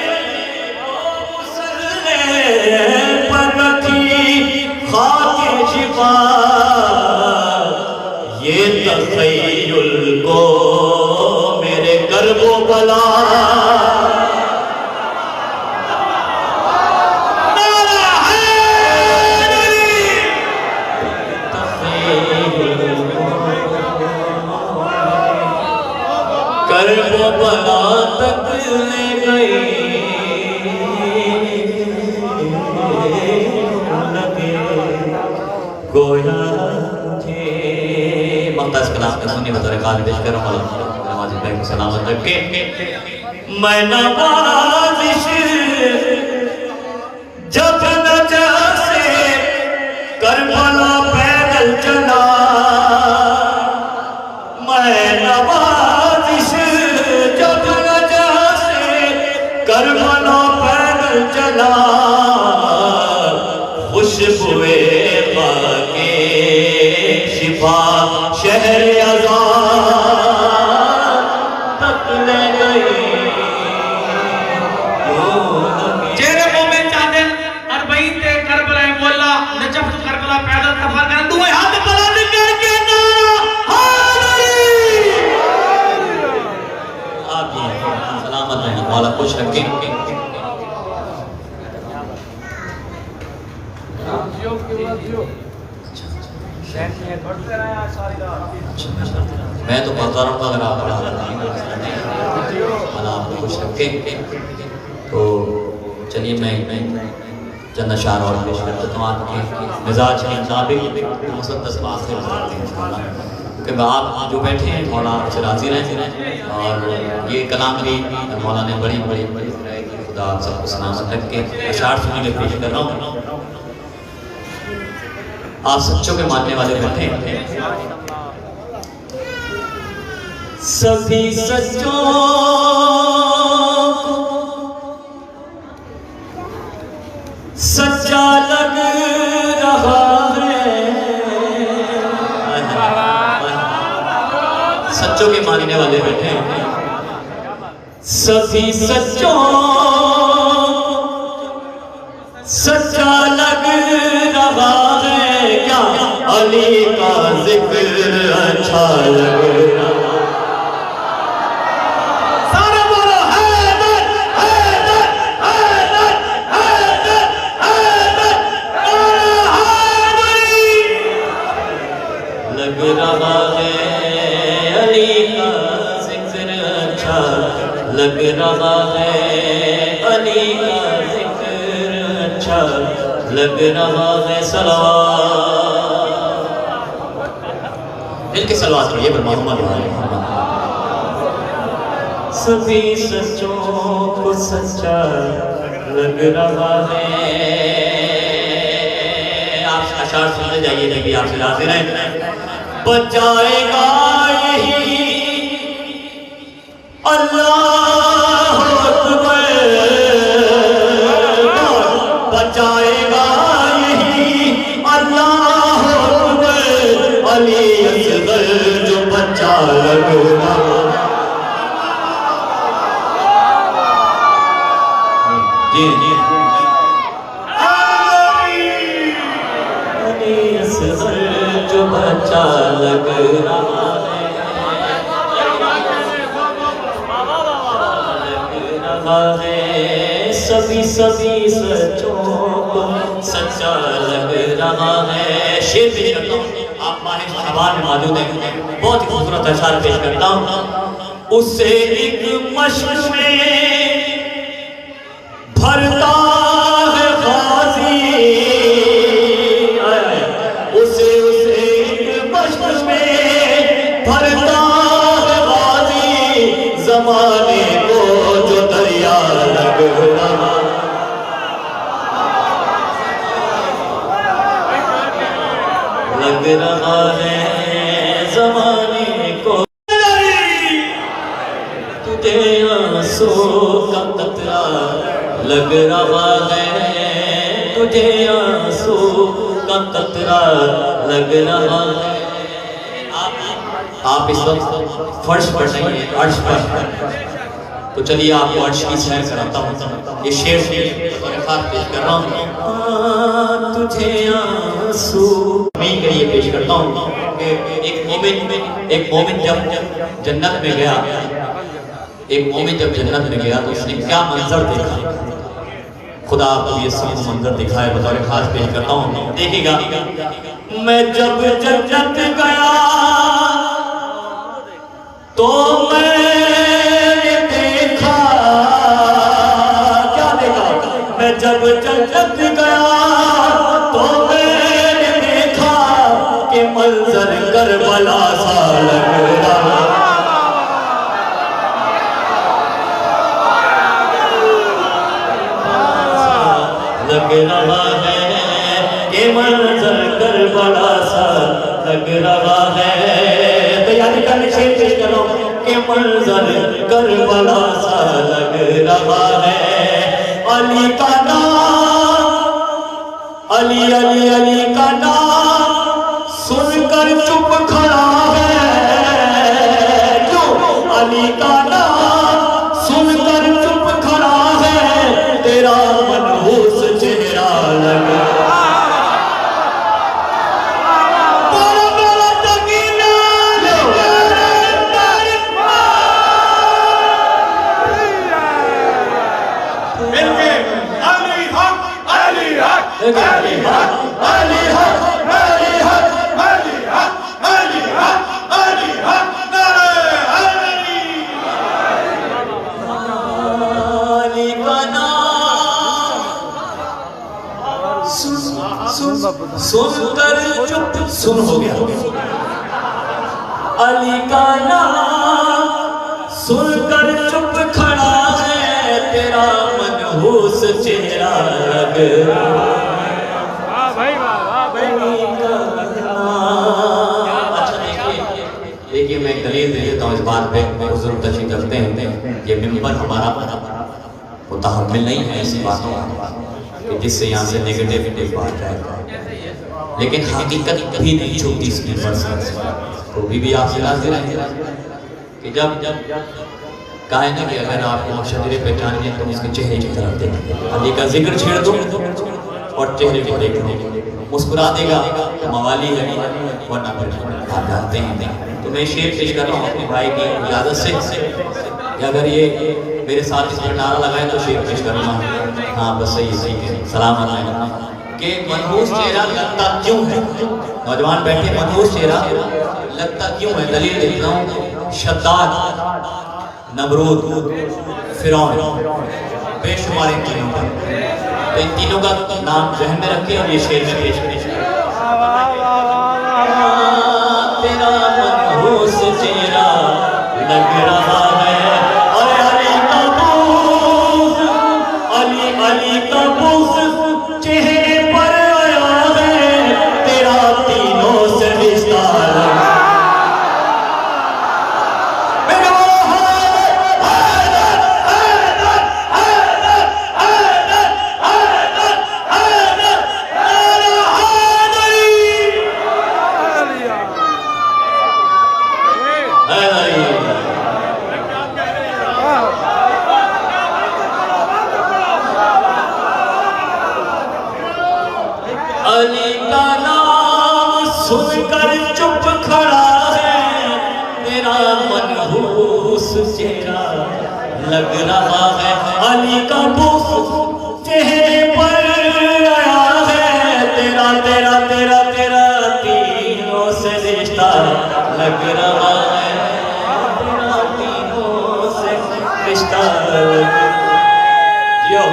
पर रखी खाके शिफा ये तखय्युल को मेरे गर्बो बला कर्बो बला तक ले गई गोया थे मुमताज कलाम का सुन्नी बतौर काल पेश कर रहा हूँ नवाज़ भाई को सलामत रख के मैं नवाज़िश जब नजा से करबला पैदल चला मैं नवाज़िश जब नजा से करबला पैदल चला खुशबुए बाके शिफा शहर आज़ाद तक ले गई जेरे मोमेन चादर अरबईन ते करबला मोला नजफ तो करबला पैदल सफर करन दुए हाथ बुलंद करके नारा हाज़री आप ये सलामत रहें मौला खुश रखें मैं तो पढ़ता रहूँगा अगर आप आपको खुश रखें तो चलिए मैं चंद अशार और पेश कर देता हूँ आपके मिजाज के मुताबिक मुसद्दस बात कर सकते हैं क्योंकि आप जो बैठे हैं मौला आपसे राजी रहें और ये कलाम भी मौला ने बड़ी बड़ी खुदा आप सबको सलामत रख के अशार सुनी के पेश कर रहा हूँ। आप सच्चों के मानने वाले बैठे हैं सभी सच्चों सच्चा लग रहा है सच्चों के मानने वाले बैठे हैं सभी सच्चों सच्चा लग रहा है क्या अली का जिक्र अच्छा लग रहा सारे बोलो हैदर हैदर हैदर हैदर हैदर हैदरी लग रहा है अली का जिक्र अच्छा लग रहा है अली का जिक्र अच्छा लग रहा है सलावत दिल के सलावत पढ़िए पर मोहम्मद सभी सच्चों को सच्चा लग रहा है आप अशार सुनते जाइए जब भी आपसे राजी रहें बचाएगा यही अल्लाह अकबर बचाएगा यही अल्लाह अकबर अली असगर जो बच्चा लग रहा जी जी अली असगर जो बच्चा लग रहा है सभी सभी सच्चों को सच्चा लग रहा है शेर पेश करता हूँ आप माहिर शाबान में मौजूद हैं बहुत ही खूबसूरत अशार पेश करता हूँ उससे एक मश्क में भरता है गाजी उसे एक मश्क में भरता है गाजी जमाने को जो दरिया लग रहा लग रहा है जमाने को तुझे आंसू का कतरा लग रहा है तुझे आंसू का कतरा लग रहा है आप इस वक्त फर्श पर नहीं है अर्श पर तो चलिए आपको अर्श की सैर कराता हूँ। ये शेर खास पेश कर रहा हूँ। तुझे आंसू के लिए पेश करता हूँ कि एक मोमिन जब जन्नत में गया, तो उसने क्या मंजर देखा, खुदा आपको ये सब मंजर दिखाए, बतौर खास पेश करता हूँ, देखिएगा। मैं जब जन्नत गया तो मैंने देखा, क्या देखा? मैं जब जन्नत गया तो मैंने देखा कि मंजर करबला सा लग रहा, लग रहा है कि मंजर करबला सा लग रहा है। तैयारी करने शेर पेश करो कि मंजर करबला सा लग रहा है। अली का नाम, अली अली अली का नाम सुनकर चुप खड़ा है। क्यों? अली का नाम सुनकर चुप खड़ा है, तेरा मनहूस चेहरा लग सुनकर चुप सुन हो गया। अली का नाम सुनकर चुप खड़ा है, तेरा मनहूस चेहरा लग रहा है। अच्छा देखिए मैं दलील दे देता हूँ इस बात पे, हुजूर तशरीफ रखते हैं। ये मिंबर हमारा मुतहम्मिल नहीं है ऐसी बातों कि जिससे यहाँ से नेगेटिव बात जाए, लेकिन हकीकत कभी नहीं छूटती इस मिंबर से। तो भी आपसे हाजिर है कि जब कहा है ना कि अगर आपको शजरे पहचानिए तो उसके चेहरे की तरफ देखें, अली का जिक्र छेड़ दो और चेहरे को देख लो, मुस्कुरा देगा तो मवाली है, वरना आप जानते हैं। तो मैं शेर पेश कर रहा हूँ अपने भाई की इजाज़त से, अगर ये मेरे साथ इस पर नारा लगाए तो शेर पेश करूँगा। हाँ बस सही है, सलामत है कि मनहूस चेहरा लगता क्यों है? नौजवान बैठे, मनहूस चेहरा लगता क्यों है? दलील देता हूँ। शद्दाद, नमरूद, फिरौन, बेशुमार इन तीनों का, तो इन तीनों का नाम जहन में रखे और ये शेर में पेश करें। तेरा मनहूस चेहरा लग रहा है, और अली का बूस, अली का बूस चेहरे पर आया है, तेरा तीनों से रिश्ता अली का नाम सुनकर चुप खड़ा है, तेरा मनहूस चेहरा लग रहा है। अली का बूस चेहरे पर आया है, तेरा तेरा तेरा तेरा तीनों से रिश्ता लग रहा है, तेरा तीनों से रिश्ता यो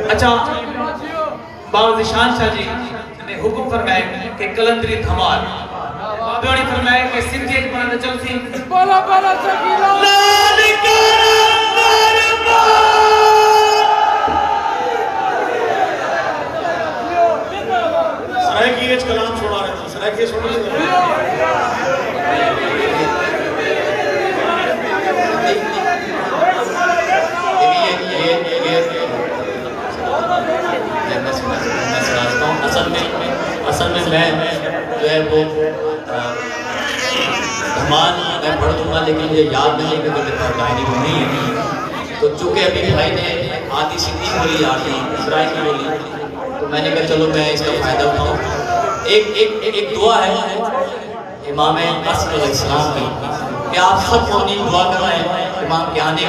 अच्छा, बाबा निशान शाह जी ने हुक्म फरमाया कि कलंदरी धमाल बाबा ने फरमाया कि सिंधी एक बना चल सी बोला बोला सकीला लाल कर सराइके कलाम सुना रहे थे, सराइके सुन असल में मैं जो है वो धमाल मैं पढ़ दूंगा, लेकिन मुझे याद नहीं है कि गायनी में नहीं है। तो चूंकि अभी भाई ने आधी सिंधी बोली, आधी इस्राइली बोली, तो मैंने कहा चलो मैं इसका फ़ायदा उठाऊँ। एक दुआ है इमाम असद इस्लाम की कि आप सब मोमिन दुआ कर रहे हैं इमाम के आने की,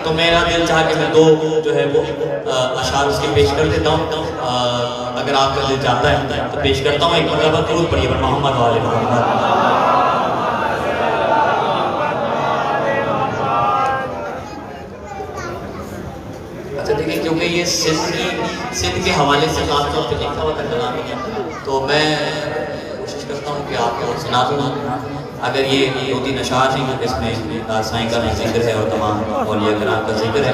तो मेरा दिल चाह के मैं दो जो है वो अशार उसके पेश कर देता हूँ। अगर आपका दिल चाहता है तो पेश करता हूँ। एक मतलब दुरूद पढ़िए मोहम्मद वाले मोहम्मद। अच्छा देखिए, क्योंकि ये सिंध के हवाले से खास तौर पर लिखा हुआ था कलाम है, तो मैं कोशिश करता हूँ कि आपको सुना दूँगा। अगर ये 2-3 अशार हैं इसमें साईं का जिक्र है और तमाम मौलिया कराम का जिक्र है,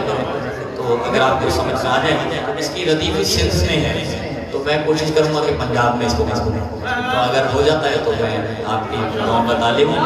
तो अगर आपको समझ में आ जाए तो इसकी रदीफ सिंध में है, तो मैं कोशिश करूँगा कि पंजाब में इसको तो अगर हो जाता है तो मैं आपकी गाँव का तालिब हूँ।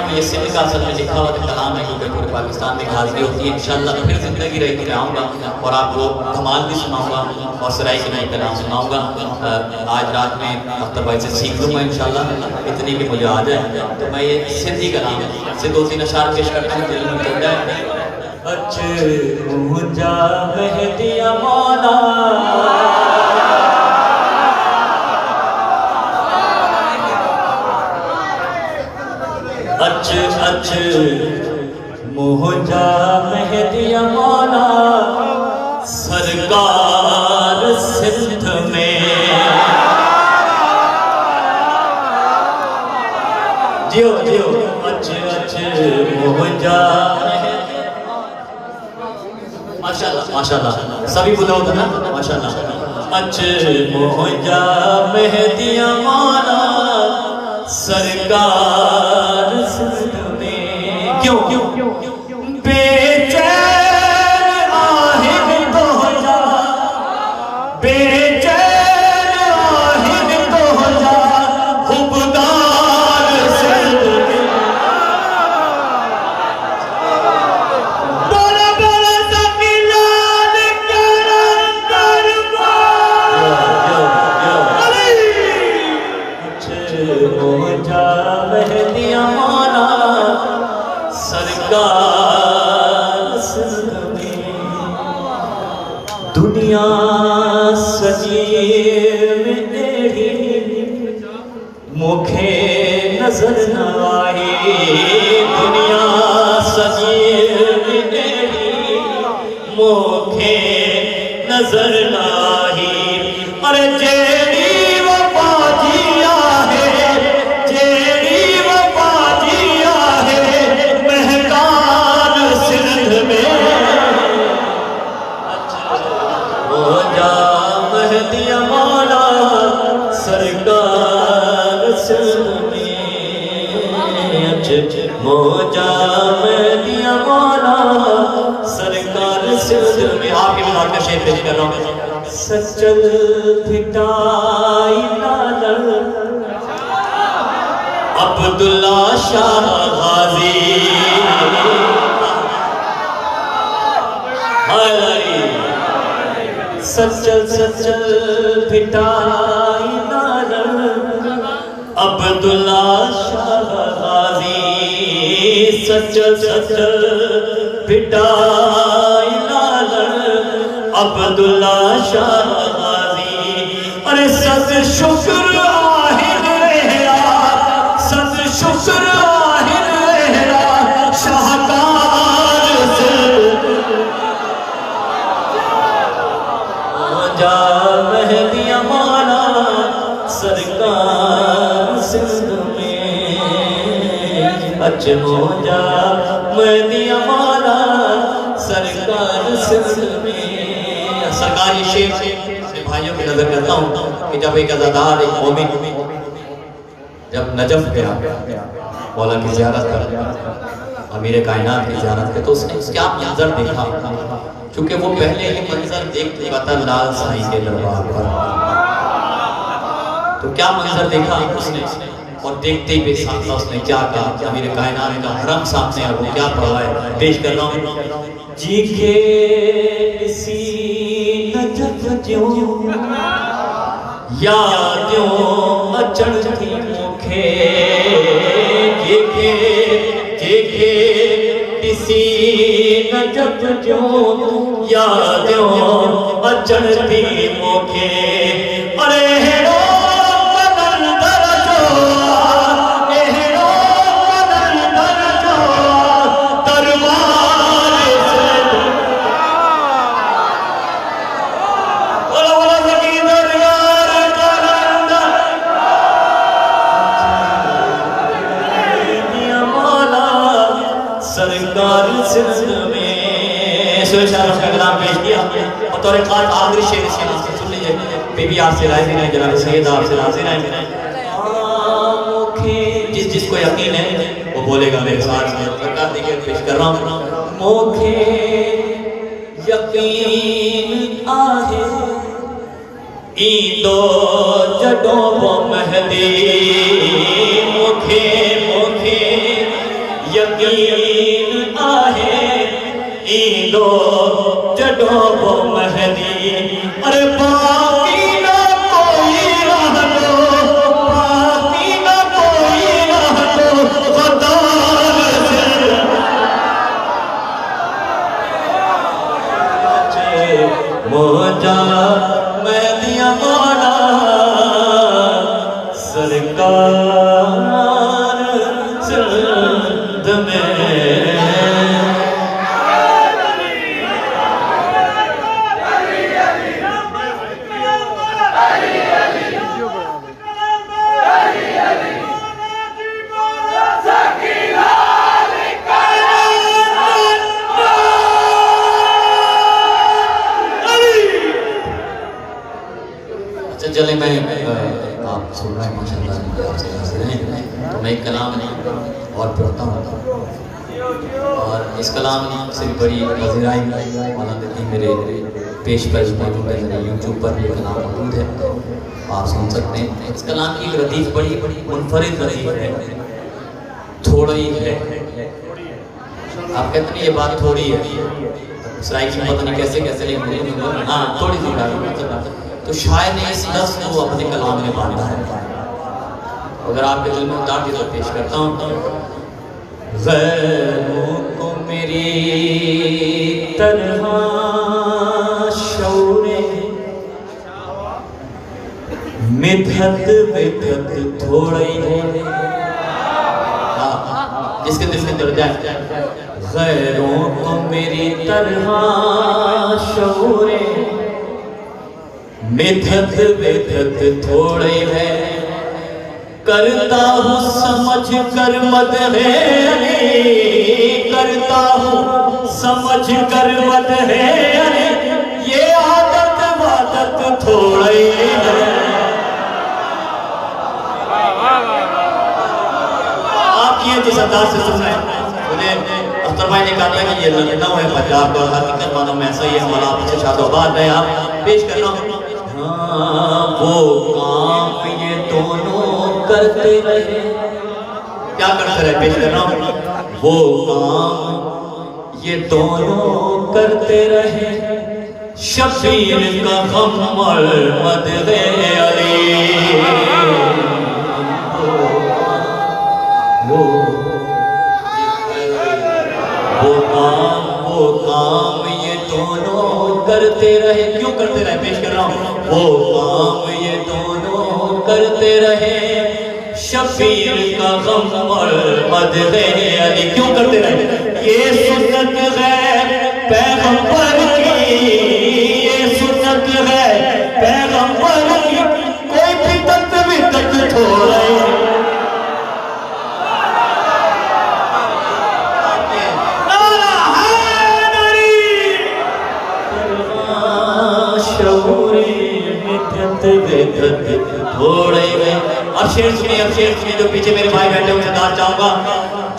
ये सिंध का असल में लिखा हुआ कलाम है, क्योंकि पूरे पाकिस्तान में हाजिरी होती है। इंशाल्लाह फिर जिंदगी रहेगी मैं आऊँगा और आपको धमाल भी सुनाऊंगा और सराय के नए कलाम सुनाऊंगा। आज रात में अख्तर भाई से सीख लूँगा इंशाल्लाह, इतनी भी मुझे आ जाए। तो मैं ये सिंधी कलाम से 2-3 अशार पेश करता हूँ, दिल में चल जाए। अच मुझा मेहदिया मौला सरकार सिंध में। जियो जियो अच मुझा माशाल्लाह माशाल्लाह सभी बोला होता ना माशाल्लाह। अच मुझा मेहदिया मौला सरकार सिंध में। क्यों बेचैन आहिन तो जा, बेचैन आहिन तो जा हुबदार सिंध में। बड़ा बड़ा सकीलान करम मुझा मेहदिया मौला सरकार सिंध में। दुनिया सजी में तेरी मुखे नजर न आई, दुनिया सजी में तेरी मुखे नजर न आई। अरे जेरी मोजा मेहदिया मौला सरकार सिंध में। आपके बिहार का शेर पेश कर रहा हूँ। सचल फिटाई नादर अब्दुल्ला शाह गाजी, सचल फिटाई नादर अब्दुल्ला शाह गाजी, सचल पिटाई नादर अब्दुल्ला शाह गाजी। अरे सद शुक्र आहिर रहरा, सद शुक्र आहिर रहरा शाहकार मोजा मेहदिया मौला सरकार सिंध में। अचनो जा मदिया मौला सरकार सिंध में। सरकार ये शेर से भाइयों की नजर करता हूँ कि जब एक अज़ादार एक मोमिन जब नजफ गया मौला की ज़ियारत कर, अमीर कायनात की ज़ियारत के, तो उसने क्या मंजर देखा, क्योंकि वो पहले ही मंजर देख चुका था लाल साईं के दरबार पर। तो क्या मंजर देखा उसने, और देखते ही साथ उसने क्या कहा, अमीर कायनात का हरम सामने है, वो क्या पढ़ा है, पेश कर रहा हूँ। जी के सी नजफ ज्यों यादों अचण थी मुखे, जेके किसी नजफ ज्यों यादों अचण थी मुखे। अरे हेरो कदर दरजो, हेरो कदर दरजो दरबार से बोलो बोलो सकी दरबार कलंदर दिया मौला सरकार सिंध में। शाह का कलाम पेश किया और तौर खास आखिरी शेर इसके नाम से सुन लीजिए। बीबी आपसे राजी नहीं, जनाब सैयद आपसे राजी नहीं। जिस जिसको यकीन है वो बोलेगा मेरे साथ में। सरकार देखिए पेश कर रहा हूँ। मोखे यकीन आहे ईंदो जडो वो महदी, मोखे मोखे यकीन आहे ईंदो जडो वो महदी। अरे बाकी ना कोई रह लो, बाकी ना कोई रह लो ग़द्दार से मोजा मैं दिया मौला सरकार सिंध में। चले मैं आप सुन रहे हैं माशाल्लाह आपसे हाजिर हैं, तो मैं एक कलाम और पढ़ता हूँ। और इस कलाम से भी बड़ी वज़ीराई मौला दिल्ली मेरे पेश पर मौजूद है, मेरे यूट्यूब पर भी कलाम मौजूद है, आप सुन सकते हैं। इस कलाम की लतीफ़ बड़ी मुनफरिद लतीफ़ है, थोड़ी है। आप कहते हैं ये बात थोड़ी है, सराय की पता नहीं कैसे कैसे लेकिन हाँ थोड़ी सी बात, तो शायद ने इस लफ्ज़ को अपने कलाम में बांधा है। अगर आपके दिल में उतार दिया तो पेश करता हूँ। ग़ैरों को मेरी तरह शौरे मिधत विधत थोड़ी है, जिसके दिल में दर्जा है। ग़ैरों को मेरी तरह शौरे मिधत विधत थोड़े है, करता हूँ समझ कर मदहे अली, करता हूँ समझ कर मदहे अली, ये आदत वादत थोड़े है। आप ये जिस अंदाज से सुन रहे हैं, मुझे अख्तर भाई ने कहा था कि ये लखनऊ है पंजाब का, हकीकत मानो में ऐसा ही है। हमारा पीछे शादोबाद है, आप पेश कर रहा हूँ। वो काम ये दोनों करते रहे, क्या करते रहे पेश कर रहा हूँ। वो काम ये दोनों करते रहे, शबीर का गम्मल मदहे अली। वो काम ये दोनों करते रहे, क्यों करते रहे पेश कर रहा हूँ। वो काम ये दोनों करते रहे, शबीर का गम्मल मदहे अली, क्यों करते रहे। ये सुन्नत है पैगंबर की, ये सुन्नत है पैगंबर की, कोई भी तक थोड़ा थोड़े में। अब शेर सुनिए, जो पीछे मेरे भाई बैठे हुए दाद चाहूंगा।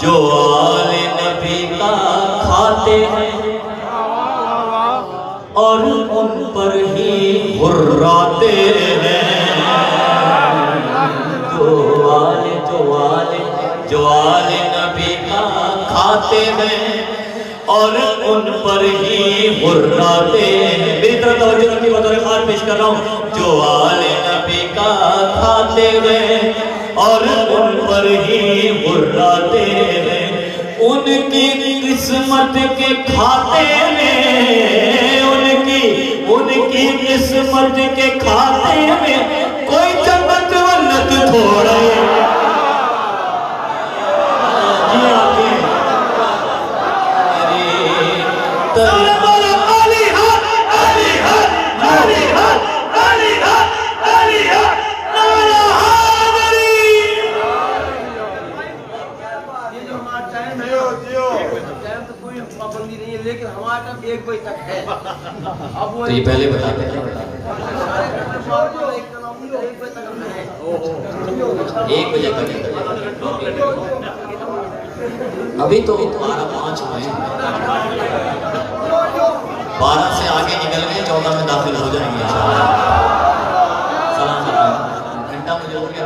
जो आले नबी का खाते हैं और उन पर ही हुर्राते हैं। जो आले नबी का खाते हैं और उन पर ही हुर्राते हैं। मेरी तरफ तवज्जो रखिए, बतौर खास पेश कर रहा हूँ। जो आले नबी का खाते हैं और उन पर ही हुर्राते हैं। उनकी किस्मत के खाते में, उनकी किस्मत के खाते में कोई जन्नत वन्नत थोड़ा लेकिन हमारा टाइम 1 बजे तक है। अब वो तो ये पहले बताते हैं। 1 बजे तक अभी तो 12:05 हुए हैं। 12 से आगे निकल गए, 14 में दाखिल हो जाएंगे इंशाल्लाह। सलाम घंटा मुझे हो गया।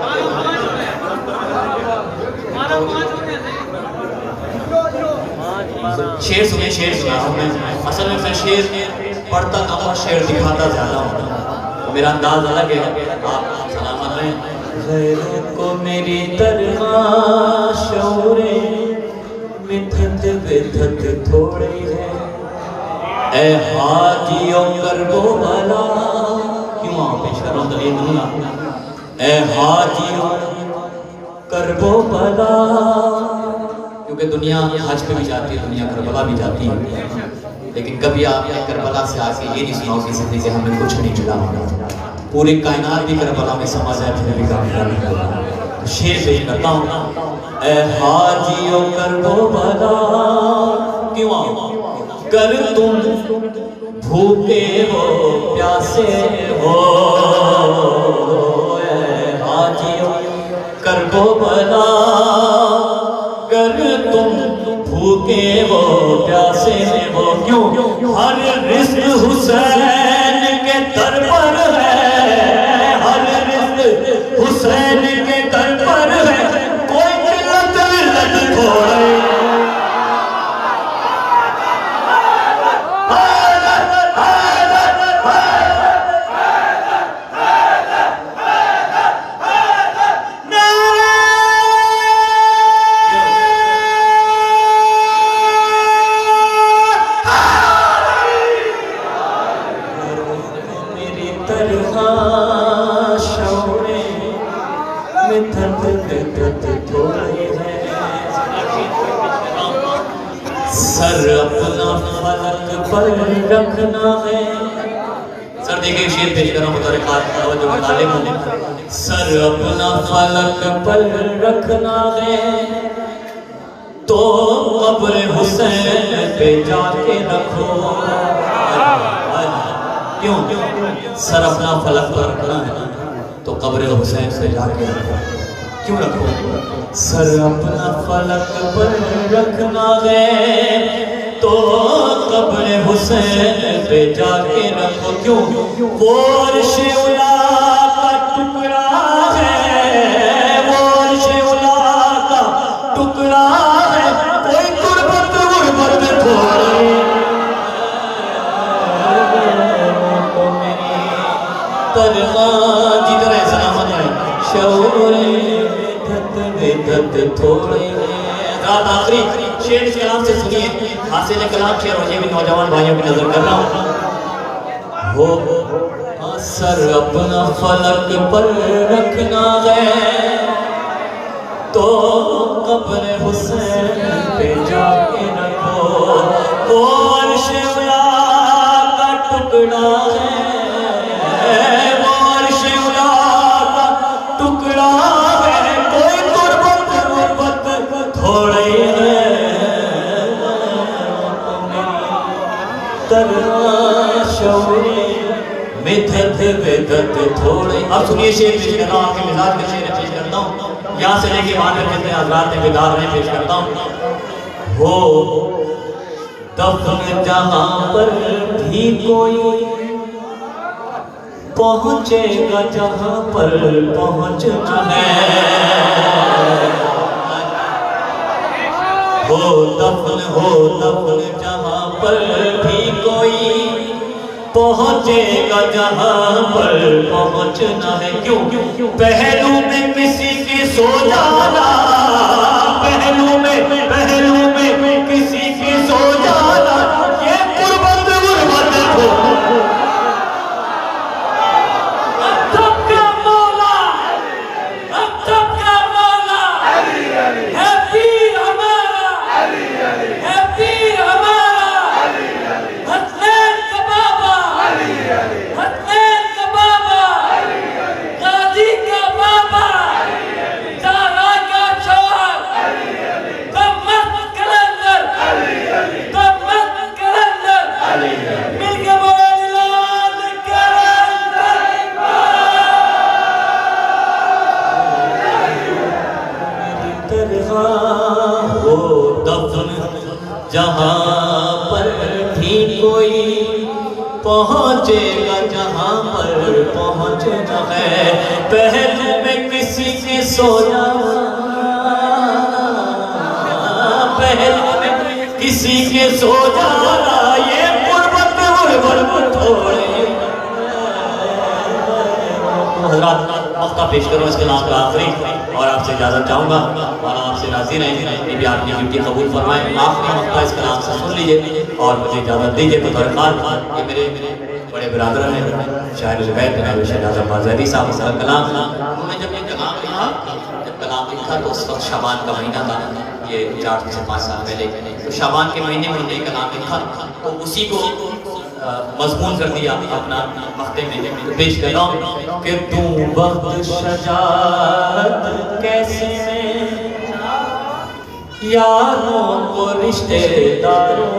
शेर सुना मैं असल में मैं शेर पढ़ता कम और शेर दिखाता ज्यादा हूँ, तो मेरा अंदाज अलग है। आप सलामत रहें। गैरों को मेरी तरह शौरे मिथत विथत थोड़े है। ए हाजियों कर वो भला, क्यों आप पेश कर रहा हूँ दलील दूंगा। ए हाजियों कर वो भला, क्योंकि दुनिया हज पे भी जाती है, दुनिया करबला भी जाती है, लेकिन कभी आपने करबला से आके ये नहीं सुना कि जिंदगी हमें कुछ नहीं मिला। पूरी कायनात भी करबला में समा जाए फिर भी कामयाब नहीं होगा। शेर पेश करता हूँ। ए हाजियों कर वो भला, क्यों कर तुम भूखे हो प्यासे हो। ए हाजियों कर वो भला, कर तुम भूखे हो प्यासे हो। क्यों हर रिज़्क़ हुसैन के दर पर है, हर रिज़्क़ हुसैन के दर पर है। कोई किल्लत विल्लत थोड़े सर अपना फलक पर रखना है। सर देखिए शेर पेश कर रहा हूँ बतौर खास तवज्जो के तालिब हूँ। सर अपना फलक पर रखना है तो कब्र हुसैन पे जाके रखो। क्यों सर अपना फलक पर रखना है तो कब्र हुसैन पे जाके रखो। क्यों रखो? सर अपना फलक पर रखना है तो कब्र हुसैन पे जाके रखो। क्यों वो अर्श उला का टुकड़ा है, वो अर्श उला का टुकड़ा है। कोई गुरबत गुरबत थोड़ी तो मेरी तरह जिधर सलामत है शौरे थोड़े। आखिरी शेर इस कलाम से सुनिए, हासिल कलाम शेर और ये भी नौजवान भाइयों की नजर कर रहा हूँ। हो सर अपना फलक पर रखना है तो कब्र हुसैन पे जाके रखो। वो अर्श उला का टुकड़ा है, वो अर्श उला का टुकड़ा है। कोई गुरबत गुरबत थोड़े है तरह शौरे मिधत थोड़े। अब सुनिए शेर पेश कर रहा हूँ, आपके मिजाज का शेर पेश करता हूँ, यहाँ से लेके वहां तक कितने हजरात ने बेदार में पेश करता हूँ। हो दफन जहां पर भी कोई पहुंचेगा जहां पर पहुंचना है। हो दफन जहां पर भी कोई पहुंचेगा जहां पर पहुंचना है। क्यों पहलू में किसी के सो जाना, पहलू में किसी के सो जाना, ये गुर्बत हो। अब सबका मौला है पीर हमारा, है पीर हमारा, हसनैन का बाबा, हसनैन का बाबा, गाजी का बाबा, ज़हरा का शौहर, तमत कलंदर, मिल के मौलाद हो दफन जहां पर भी कोई पहुंचेगा जहां पर पहुंचना है। पहलू में किसी के सो जाना, पहलू में किसी के सो जाना, ये गुर्बत थोड़े। मौका पेश करो इसके नाम का आखिरी, और आपसे इजाजत चाहूंगा और आपसे राजी रहेंगे कि भी आपकी ड्यूटी कबूल फरमाएं। आखिरी मौका इसका नाम से सुन लीजिए और मुझे इजाजत दीजिए। बतौर खान कि मेरे बड़े बिरादर हैं शायर ज़ुबैर जनाब शहजाद आज़ादी साहब का कलाम, उन्होंने जब ये कलाम लिखा तो उस वक्त शाबान का महीना था, ये 4 से 5 साल पहले। तो शाबान के महीने में उन्होंने कलाम लिखा, तो उसी को मजमून कर दिया अपना मख्ते में। तो पेश कर रहा हूँ कि तू वक्त शजात कैसे में यारों को रिश्तेदारों,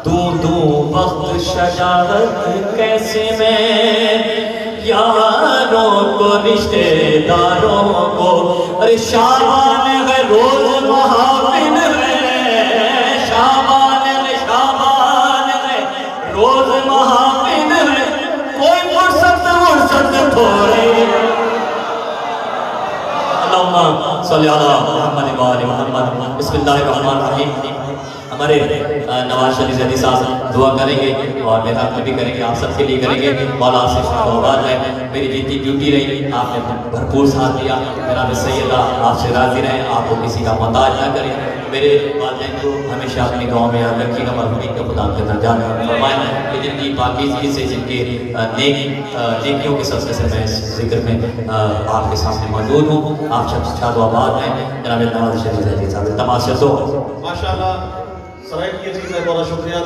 तू वक्त शजात कैसे में यारों को रिश्तेदारों को। अरे शाबान है रोज महाफिल है, शाबान है रोज महाफिल है, कोई फुर्सत थोड़े। अल्लाहुम्मा सल्ली अला मुहम्मद व आलि मुहम्मद। बिस्मिल्लाहिर्रहमानिर्रहीम। हमारे नवाज शरीफ जदी साहब दुआ करेंगे और मेरा भी करेंगे, आप सबके लिए करेंगे। मौला से शुक्रवार है, मेरी जितनी ड्यूटी रही आपने भरपूर साथ दिया। जनाब सैयदा आपसे राजी रहें, आपको किसी का मोहताज ना करें। मेरे वालिदैन को हमेशा अपनी गाँव में याद रखिएगा, मरहूमीन का खुदा के दर्जा फरमाएं कि जिनकी पाकीज़गी से, जिनके नेकियों के सबसे से मैं जिक्र में आपके सामने मौजूद हूँ। आप सब शाद आबाद हैं। जनाब नवाज शरीफ जदी साहब तमाशा तो माशाअल्लाह सराय की चीज़ है, बहुत शुक्रिया।